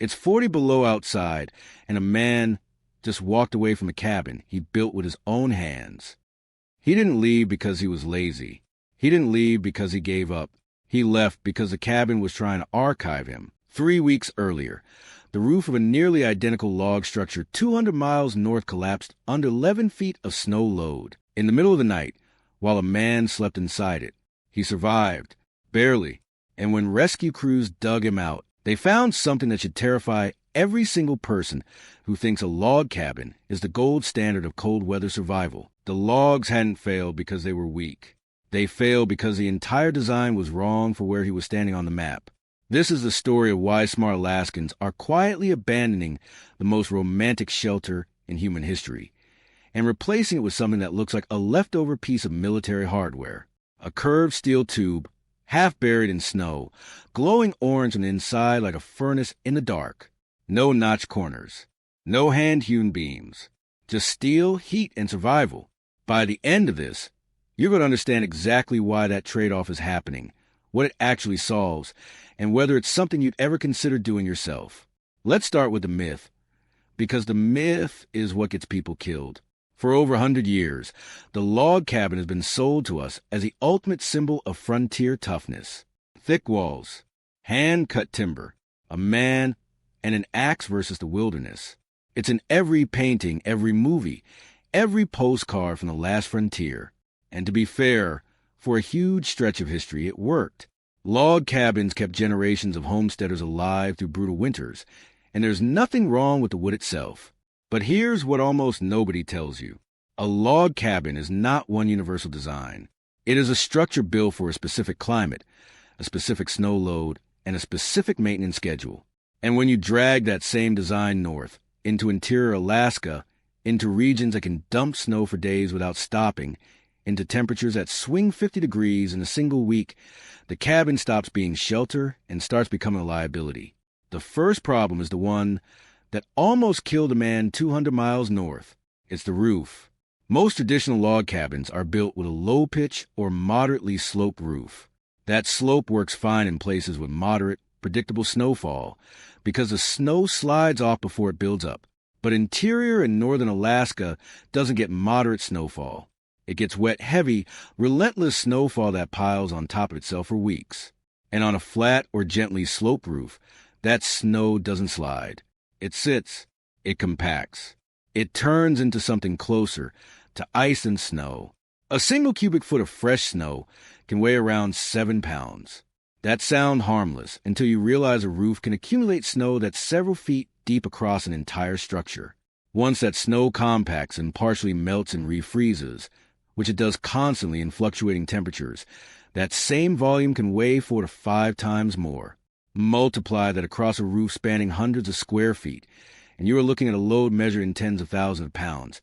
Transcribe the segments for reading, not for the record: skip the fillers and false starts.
It's 40 below outside, and a man just walked away from a cabin he built with his own hands. He didn't leave because he was lazy. He didn't leave because he gave up. He left because the cabin was trying to archive him. 3 weeks earlier, the roof of a nearly identical log structure 200 miles north collapsed under 11 feet of snow load in the middle of the night while a man slept inside it. He survived, barely, and when rescue crews dug him out, they found something that should terrify every single person who thinks a log cabin is the gold standard of cold weather survival. The logs hadn't failed because they were weak. They failed because the entire design was wrong for where he was standing on the map. This is the story of why smart Alaskans are quietly abandoning the most romantic shelter in human history and replacing it with something that looks like a leftover piece of military hardware. A curved steel tube, half buried in snow, glowing orange on the inside like a furnace in the dark. No notch corners. No hand-hewn beams. Just steel, heat, and survival. By the end of this, you're going to understand exactly why that trade-off is happening, what it actually solves, and whether it's something you'd ever consider doing yourself. Let's start with the myth, because the myth is what gets people killed. For over 100 years, the log cabin has been sold to us as the ultimate symbol of frontier toughness. Thick walls, hand-cut timber, a man, and an axe versus the wilderness. It's in every painting, every movie, every postcard from the last frontier. And to be fair, for a huge stretch of history, it worked. Log cabins kept generations of homesteaders alive through brutal winters, and there's nothing wrong with the wood itself. But here's what almost nobody tells you. A log cabin is not one universal design. It is a structure built for a specific climate, a specific snow load, and a specific maintenance schedule. And when you drag that same design north, into interior Alaska, into regions that can dump snow for days without stopping, into temperatures that swing 50 degrees in a single week, the cabin stops being shelter and starts becoming a liability. The first problem is the one that almost killed a man 200 miles north. It's the roof. Most traditional log cabins are built with a low-pitch or moderately sloped roof. That slope works fine in places with moderate, predictable snowfall because the snow slides off before it builds up. But interior and northern Alaska doesn't get moderate snowfall. It gets wet, heavy, relentless snowfall that piles on top of itself for weeks. And on a flat or gently sloped roof, that snow doesn't slide. It sits. It compacts. It turns into something closer to ice and snow. A single cubic foot of fresh snow can weigh around 7 pounds. That sounds harmless until you realize a roof can accumulate snow that's several feet deep across an entire structure. Once that snow compacts and partially melts and refreezes, which it does constantly in fluctuating temperatures, that same volume can weigh 4 to 5 times more. Multiply that across a roof spanning hundreds of square feet, and you are looking at a load measured in tens of thousands of pounds,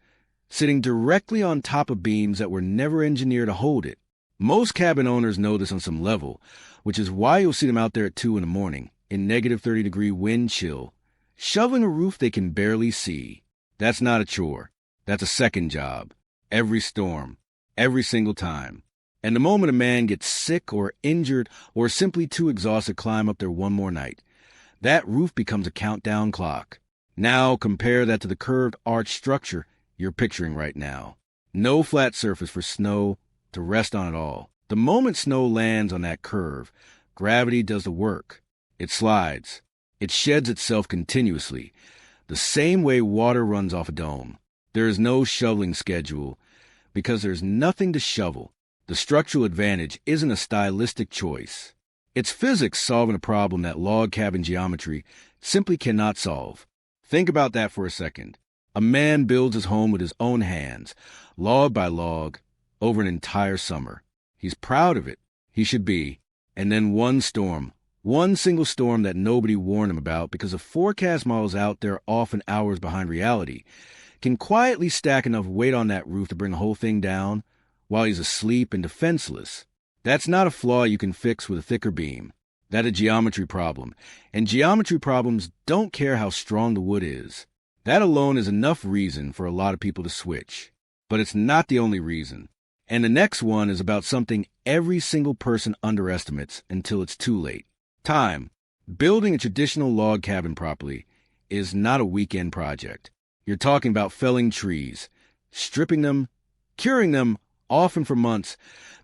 sitting directly on top of beams that were never engineered to hold it. Most cabin owners know this on some level, which is why you'll see them out there at 2 in the morning, in negative 30-degree wind chill, shoveling a roof they can barely see. That's not a chore. That's a second job. Every storm. Every single time. And the moment a man gets sick or injured or simply too exhausted to climb up there one more night, that roof becomes a countdown clock. Now compare that to the curved arch structure you're picturing right now. No flat surface for snow to rest on at all. The moment snow lands on that curve, gravity does the work. It slides. It sheds itself continuously, the same way water runs off a dome. There is no shoveling schedule because there's nothing to shovel. The structural advantage isn't a stylistic choice. It's physics solving a problem that log cabin geometry simply cannot solve. Think about that for a second. A man builds his home with his own hands, log by log, over an entire summer. He's proud of it. He should be. And then one storm, one single storm that nobody warned him about because the forecast models out there are often hours behind reality, can quietly stack enough weight on that roof to bring the whole thing down while he's asleep and defenseless. That's not a flaw you can fix with a thicker beam. That's a geometry problem, and geometry problems don't care how strong the wood is. That alone is enough reason for a lot of people to switch. But it's not the only reason. And the next one is about something every single person underestimates until it's too late. Time. Building a traditional log cabin properly is not a weekend project. You're talking about felling trees, stripping them, curing them, often for months,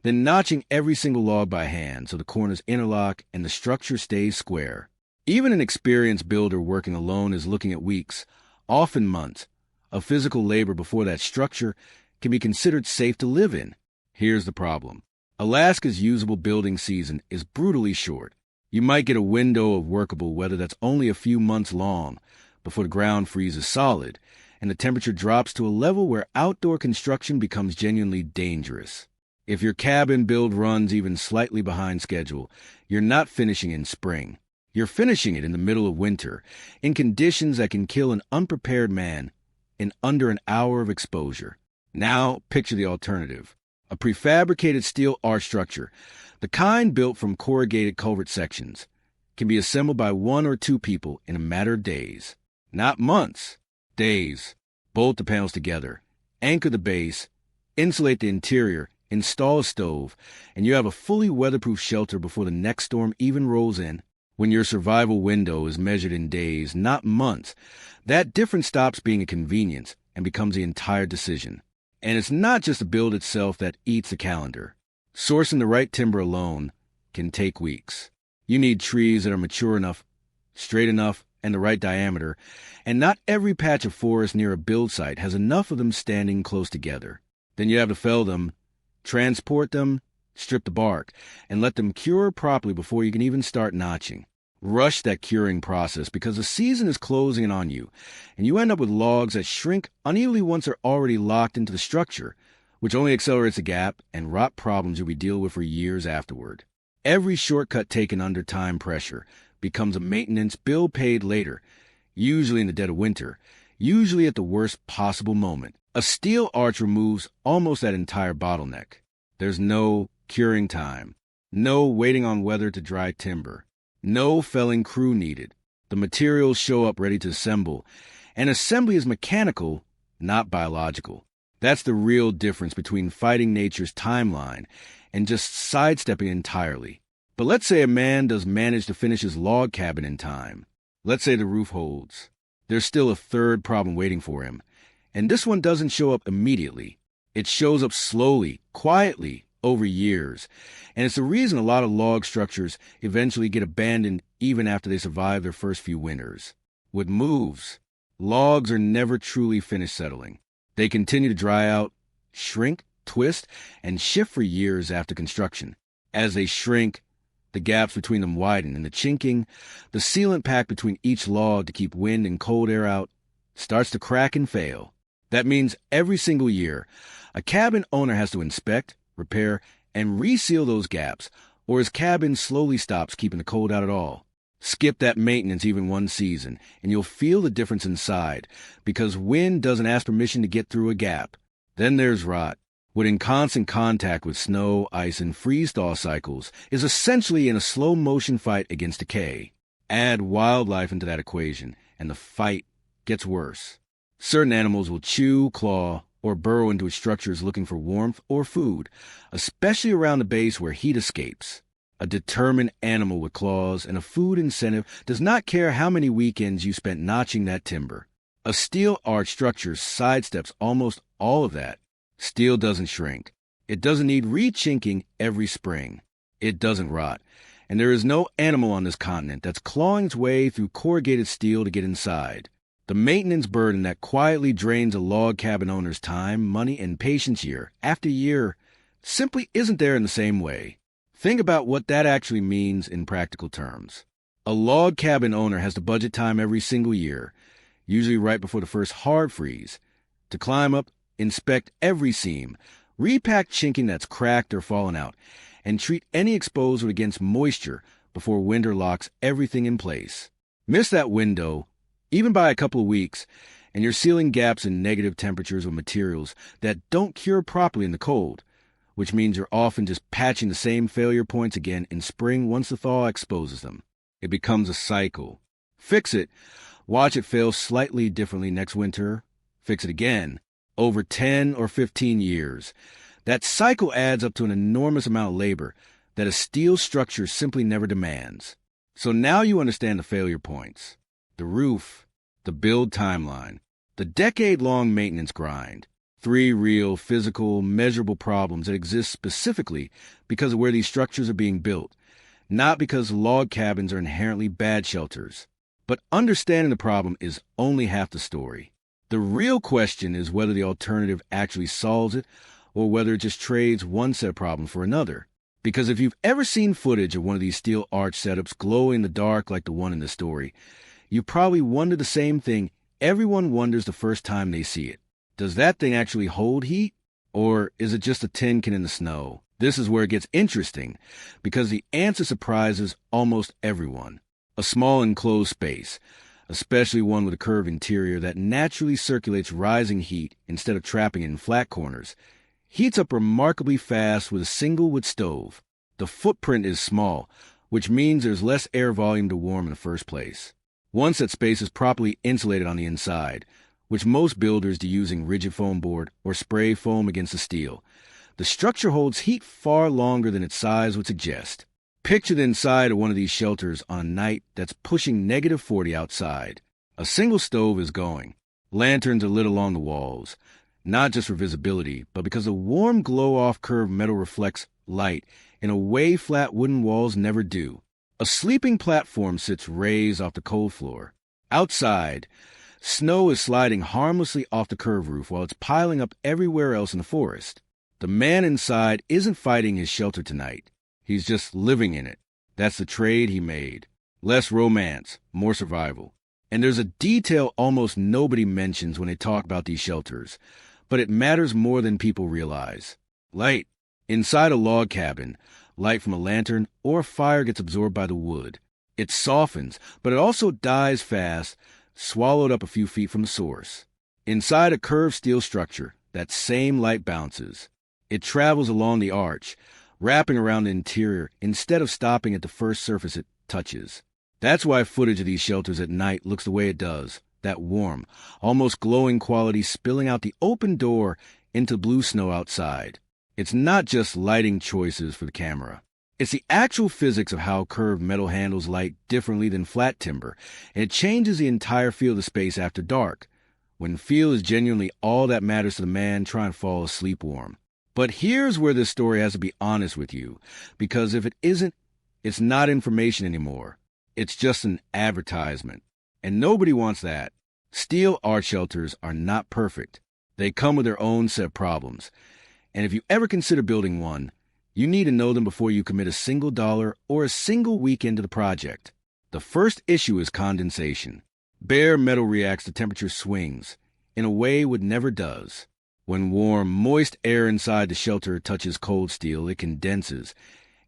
then notching every single log by hand so the corners interlock and the structure stays square. Even an experienced builder working alone is looking at weeks, often months, of physical labor before that structure can be considered safe to live in. Here's the problem. Alaska's usable building season is brutally short. You might get a window of workable weather that's only a few months long before the ground freezes solid and the temperature drops to a level where outdoor construction becomes genuinely dangerous. If your cabin build runs even slightly behind schedule, you're not finishing in spring. You're finishing it in the middle of winter, in conditions that can kill an unprepared man in under an hour of exposure. Now, picture the alternative. A prefabricated steel arch structure, the kind built from corrugated culvert sections, can be assembled by one or two people in a matter of days. Not months. Days. Bolt the panels together, anchor the base, insulate the interior, install a stove, and you have a fully weatherproof shelter before the next storm even rolls in. When your survival window is measured in days, not months, that difference stops being a convenience and becomes the entire decision. And it's not just the build itself that eats the calendar. Sourcing the right timber alone can take weeks. You need trees that are mature enough, straight enough, and the right diameter, and not every patch of forest near a build site has enough of them standing close together. Then you have to fell them, transport them, strip the bark, and let them cure properly before you can even start notching. Rush that curing process because the season is closing in on you, and you end up with logs that shrink unevenly once they're already locked into the structure, which only accelerates the gap and rot problems you'll be dealing with for years afterward. Every shortcut taken under time pressure becomes a maintenance bill paid later, usually in the dead of winter, usually at the worst possible moment. A steel arch removes almost that entire bottleneck. There's no curing time, no waiting on weather to dry timber, no felling crew needed. The materials show up ready to assemble, and assembly is mechanical, not biological. That's the real difference between fighting nature's timeline and just sidestepping entirely. But let's say a man does manage to finish his log cabin in time. Let's say the roof holds. There's still a third problem waiting for him, and this one doesn't show up immediately. It shows up slowly, quietly, over years, and it's the reason a lot of log structures eventually get abandoned even after they survive their first few winters. With moves, logs are never truly finished settling. They continue to dry out, shrink, twist, and shift for years after construction. As they shrink, the gaps between them widen, and the chinking, the sealant packed between each log to keep wind and cold air out, starts to crack and fail. That means every single year, a cabin owner has to inspect, repair, and reseal those gaps, or his cabin slowly stops keeping the cold out at all. Skip that maintenance even one season, and you'll feel the difference inside, because wind doesn't ask permission to get through a gap. Then there's rot. What in constant contact with snow, ice, and freeze-thaw cycles is essentially in a slow-motion fight against decay. Add wildlife into that equation, and the fight gets worse. Certain animals will chew, claw, or burrow into its structures looking for warmth or food, especially around the base where heat escapes. A determined animal with claws and a food incentive does not care how many weekends you spent notching that timber. A steel arch structure sidesteps almost all of that. Steel doesn't shrink. It doesn't need rechinking every spring. It doesn't rot. And there is no animal on this continent that's clawing its way through corrugated steel to get inside. The maintenance burden that quietly drains a log cabin owner's time, money, and patience year after year simply isn't there in the same way. Think about what that actually means in practical terms. A log cabin owner has to budget time every single year, usually right before the first hard freeze, to climb up, inspect every seam, repack chinking that's cracked or fallen out, and treat any exposure against moisture before winter locks everything in place. Miss that window, even by a couple of weeks, and you're sealing gaps in negative temperatures with materials that don't cure properly in the cold, which means you're often just patching the same failure points again in spring once the thaw exposes them. It becomes a cycle. Fix it, watch it fail slightly differently next winter, fix it again, over 10 or 15 years. That cycle adds up to an enormous amount of labor that a steel structure simply never demands. So now you understand the failure points. The roof, the build timeline, the decade-long maintenance grind. 3 real, physical, measurable problems that exist specifically because of where these structures are being built, not because log cabins are inherently bad shelters. But understanding the problem is only half the story. The real question is whether the alternative actually solves it or whether it just trades one set of problems for another. Because if you've ever seen footage of one of these steel arch setups glowing in the dark like the one in the story, you probably wonder the same thing everyone wonders the first time they see it. Does that thing actually hold heat? Or is it just a tin can in the snow? This is where it gets interesting, because the answer surprises almost everyone. A small enclosed space, especially one with a curved interior that naturally circulates rising heat instead of trapping it in flat corners, heats up remarkably fast with a single wood stove. The footprint is small, which means there's less air volume to warm in the first place. Once that space is properly insulated on the inside, which most builders do using rigid foam board or spray foam against the steel, the structure holds heat far longer than its size would suggest. Picture the inside of one of these shelters on a night that's pushing -40 outside. A single stove is going. Lanterns are lit along the walls, not just for visibility, but because the warm glow-off curved metal reflects light in a way flat wooden walls never do. A sleeping platform sits raised off the cold floor. Outside, snow is sliding harmlessly off the curved roof while it's piling up everywhere else in the forest. The man inside isn't fighting his shelter tonight. He's just living in it. That's the trade he made. Less romance, more survival. And there's a detail almost nobody mentions when they talk about these shelters, but it matters more than people realize. Light. Inside a log cabin, light from a lantern or a fire gets absorbed by the wood. It softens, but it also dies fast, swallowed up a few feet from the source. Inside a curved steel structure, that same light bounces. It travels along the arch, wrapping around the interior instead of stopping at the first surface it touches. That's why footage of these shelters at night looks the way it does, that warm, almost glowing quality spilling out the open door into blue snow outside. It's not just lighting choices for the camera. It's the actual physics of how curved metal handles light differently than flat timber, and it changes the entire feel of the space after dark, when feel is genuinely all that matters to the man trying to fall asleep warm. But here's where this story has to be honest with you, because if it isn't, it's not information anymore. It's just an advertisement. And nobody wants that. Steel arch shelters are not perfect. They come with their own set of problems. And if you ever consider building one, you need to know them before you commit a single dollar or a single week into the project. The first issue is condensation. Bare metal reacts to temperature swings in a way wood never does. When warm, moist air inside the shelter touches cold steel, it condenses,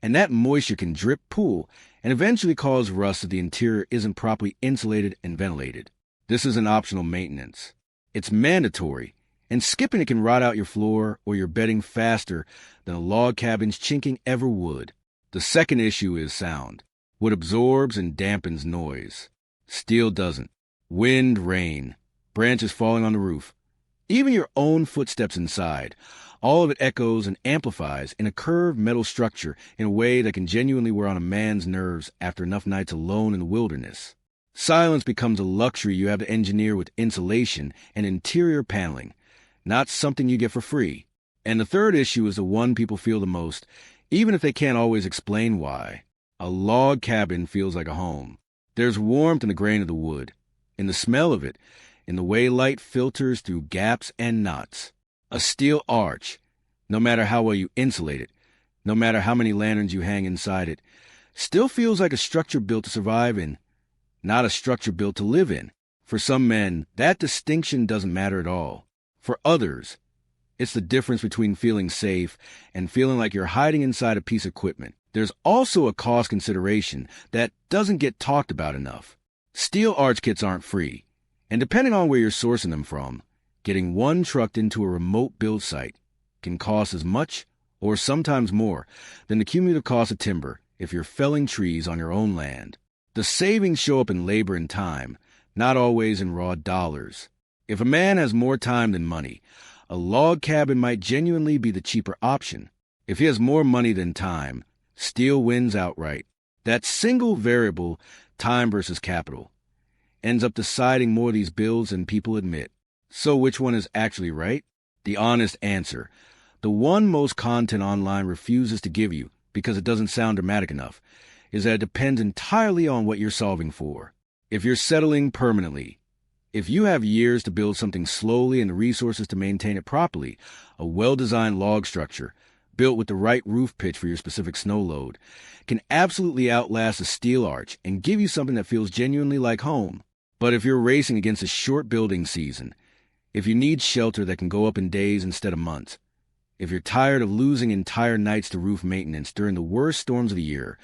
and that moisture can drip, pool, and eventually cause rust if the interior isn't properly insulated and ventilated. This isn't optional maintenance. It's mandatory, and skipping it can rot out your floor or your bedding faster than a log cabin's chinking ever would. The second issue is sound. Wood absorbs and dampens noise. Steel doesn't. Wind, rain, branches falling on the roof. Even your own footsteps inside, all of it echoes and amplifies in a curved metal structure in a way that can genuinely wear on a man's nerves after enough nights alone in the wilderness. Silence becomes a luxury you have to engineer with insulation and interior paneling, not something you get for free. And the third issue is the one people feel the most, even if they can't always explain why. A log cabin feels like a home. There's warmth in the grain of the wood, in the smell of it, in the way light filters through gaps and knots. A steel arch, no matter how well you insulate it, no matter how many lanterns you hang inside it, still feels like a structure built to survive in, not a structure built to live in. For some men, that distinction doesn't matter at all. For others, it's the difference between feeling safe and feeling like you're hiding inside a piece of equipment. There's also a cost consideration that doesn't get talked about enough. Steel arch kits aren't free. And depending on where you're sourcing them from, getting one trucked into a remote build site can cost as much, or sometimes more, than the cumulative cost of timber if you're felling trees on your own land. The savings show up in labor and time, not always in raw dollars. If a man has more time than money, a log cabin might genuinely be the cheaper option. If he has more money than time, steel wins outright. That single variable, time versus capital, ends up deciding more of these bills than people admit. So which one is actually right? The honest answer, the one most content online refuses to give you because it doesn't sound dramatic enough, is that it depends entirely on what you're solving for. If you're settling permanently, if you have years to build something slowly and the resources to maintain it properly, a well-designed log structure, built with the right roof pitch for your specific snow load, can absolutely outlast a steel arch and give you something that feels genuinely like home. But if you're racing against a short building season, if you need shelter that can go up in days instead of months, if you're tired of losing entire nights to roof maintenance during the worst storms of the year,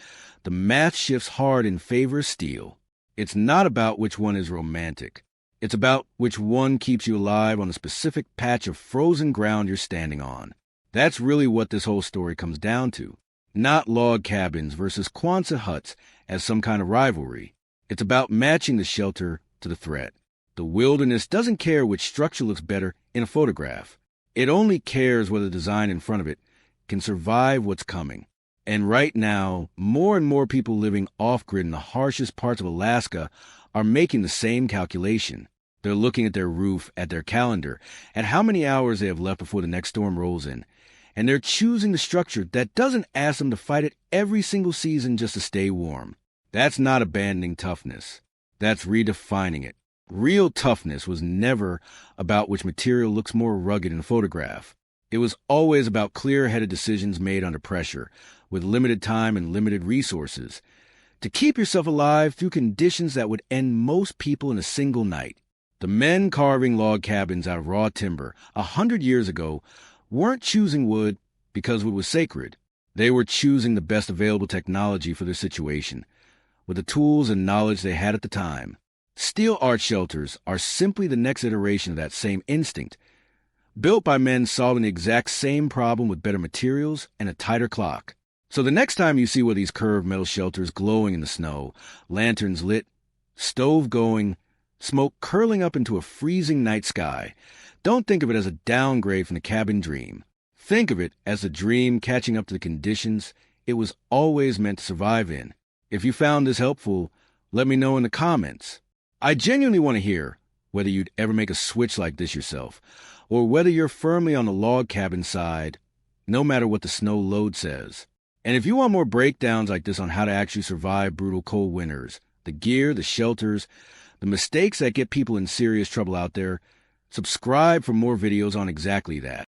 the math shifts hard in favor of steel. It's not about which one is romantic. It's about which one keeps you alive on a specific patch of frozen ground you're standing on. That's really what this whole story comes down to. Not log cabins versus Quonset huts as some kind of rivalry. It's about matching the shelter to the threat. The wilderness doesn't care which structure looks better in a photograph. It only cares whether the design in front of it can survive what's coming. And right now, more and more people living off-grid in the harshest parts of Alaska are making the same calculation. They're looking at their roof, at their calendar, at how many hours they have left before the next storm rolls in. And they're choosing the structure that doesn't ask them to fight it every single season just to stay warm. That's not abandoning toughness. That's redefining it. Real toughness was never about which material looks more rugged in a photograph. It was always about clear-headed decisions made under pressure, with limited time and limited resources, to keep yourself alive through conditions that would end most people in a single night. The men carving log cabins out of raw timber 100 years ago weren't choosing wood because wood was sacred. They were choosing the best available technology for their situation, with the tools and knowledge they had at the time. Steel arch shelters are simply the next iteration of that same instinct, built by men solving the exact same problem with better materials and a tighter clock. So the next time you see one of these curved metal shelters glowing in the snow, lanterns lit, stove going, smoke curling up into a freezing night sky, don't think of it as a downgrade from the cabin dream. Think of it as a dream catching up to the conditions it was always meant to survive in. If you found this helpful, let me know in the comments. I genuinely want to hear whether you'd ever make a switch like this yourself, or whether you're firmly on the log cabin side, no matter what the snow load says. And if you want more breakdowns like this on how to actually survive brutal cold winters, the gear, the shelters, the mistakes that get people in serious trouble out there, subscribe for more videos on exactly that.